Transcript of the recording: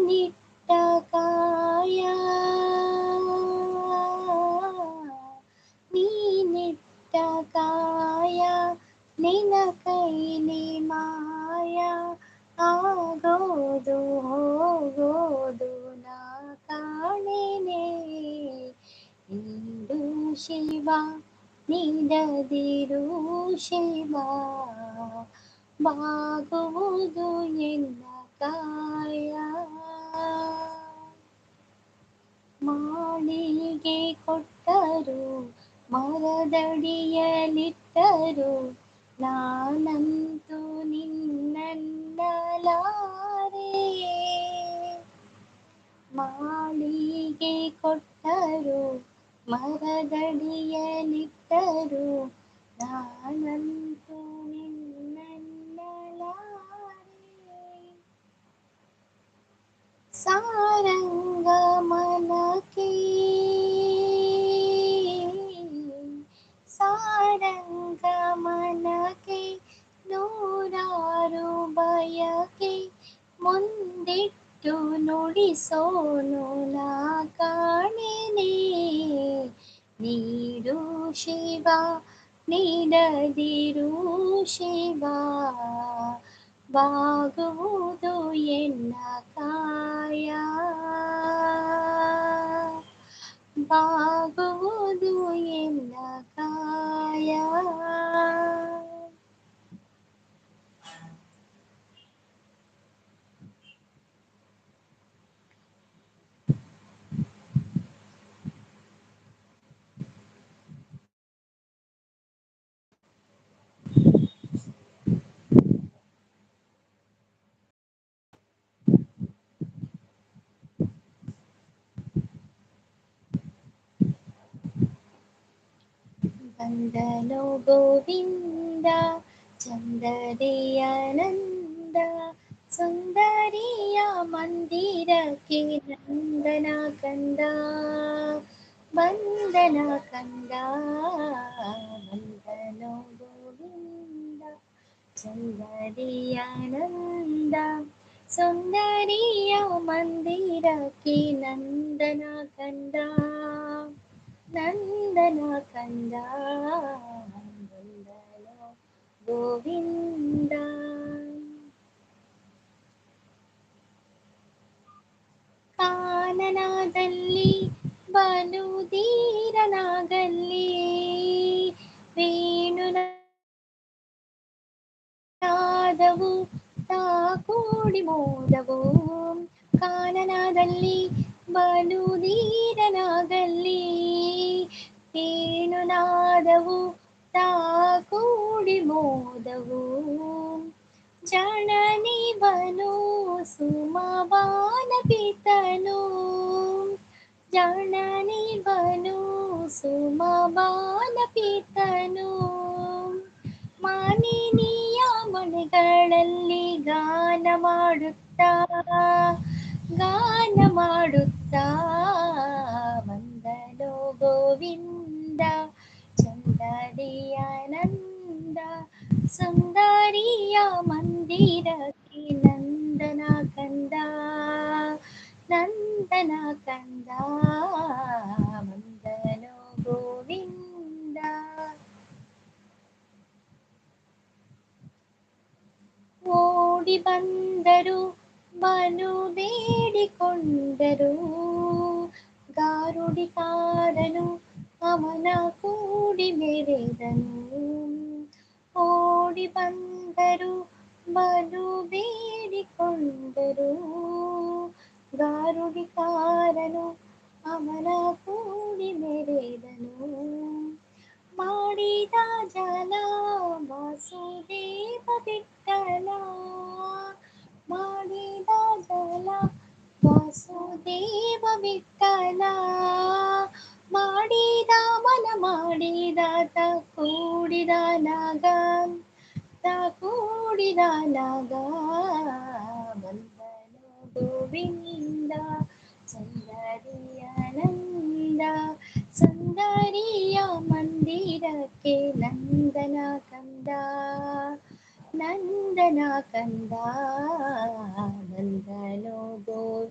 ನೀನಿಟ್ಟ ಕಾಯ ನೀನಿಟ್ಟ ಕಾಯ ನಿನ ಕೈಲಿ ಮಾಯ ಆಗೋದು ಹೋಗೋದು ನಾ ಕಾಣೆನೆ ನೀಡು ಶಿವ ನೀಡದಿರು ಶಿವ ಬಾಗುವುದು ಎನ್ನ ಕಾಯ ಮಾಳಿಗೆ ಕೊಟ್ಟರು ಮರದಡಿಯಲಿಟ್ಟರು ನಾನಂತೂ ನಿನ್ನನ್ನಲಾರೆ ಮಾಳಿಗೆ ಕೊಟ್ಟರು ಮರದಡಿಯಲಿಟ್ಟರು ನಾನಂತೂ ನಿನ್ನನ್ನಲಾರೆ ಸಾರಂಗ ಮನಕೆ ಸಾರಂಗ ಮನಕೆ ನೂರಾರು ಬಯಕೆ ಮುಂದಿಟ್ಟು ನುಡಿಸೋನು ನಾ ಕಾಣೆನೆ ನೀಡು ಶಿವ ನೀಡದಿರು ಶಿವ ಬಾಗುವುದು ಎನ್ನ ಕಾಯ ಬಾಗುವುದು ಎನ್ನ ಕಾಯ ಬಂದನು ಗೋವಿಂದ ಚಂದರಿಯ ನಂದ ಸುಂದರಿಯ ಮಂದಿರಕ್ಕೆ ನಂದನ ಕಂದ ಬಂದನ ಕಂದ ಬಂದನು ಗೋವಿಂದ ಚಂದರಿಯ ನಂದ ಸುಂದರಿಯ ಮಂದಿರಕ್ಕೆ ನಂದನ ಕಂದ ನಂದನ ಕಂದ ಬಂದನು ಗೋವಿಂದ ಕಾನನದಲ್ಲಿ ಬಲುಧೀರನಾಗಲ್ಲಿ ವೇಣುನಾದವು ತಾಕೂಡಿ ಮೋದವು ಕಾನನದಲ್ಲಿ ಬಲುಧೀರನಾಗಲ್ಲಿ ವೇಣುನಾದವು ತಾಕೂಡಿ ಮೋದವು ಜನನಿವನು ಸುಮವಾನ ಪಿತನು ಜನನಿವನು ಸುಮವಾನ ಪಿತನು ಮಾನಿನಿಯ ಮನೆಗಳಲ್ಲಿ ಗಾನ ಮಾಡುತ್ತಾ ಬಂದನು ಗೋವಿಂದ ಚಂದರಿಯ ನಂದ ಸುಂದರಿಯ ಮಂದಿರಕ್ಕೆ ನಂದನ ಕಂದ ನಂದನ ಕಂದ ಬಂದನು ಗೋವಿಂದ ಓಡಿ ಬಂದರು ಬಲು ಬೇಡಿಕೊಂಡರು ಗಾರುಡಿಕಾರನು ಅವನ ಕೂಡಿ ಮೆರೆದನು ಓಡಿ ಬಂದರು ಬಲು ಬೇಡಿಕೊಂಡರು ಗಾರುಡಿಕಾರನು ಅವನ ಕೂಡಿ ಮೆರೆದನು ಮಾಡಿದ ಜಲ ವಾಸುದೇವ ವಿಠಲ ಮಾಡಿದ ಜಲ ವಾಸುದೇವ ವಿಠಲ ಮಾಡಿದ ಮನ ಮಾಡಿದ ಕೂಡಿದ ನಾಗ ಕೂಡಿದ ನಾಗ ಬಂದನು ಗೋವಿಂದ ಚಂದರಿಯ ನಂದ ಸುಂದರಿಯ ಮಂದಿರಕ್ಕೆ ನಂದನ ಕಂದ ನಂದನ ಕಂದ ಬಂದನು ಗೋವಿಂದ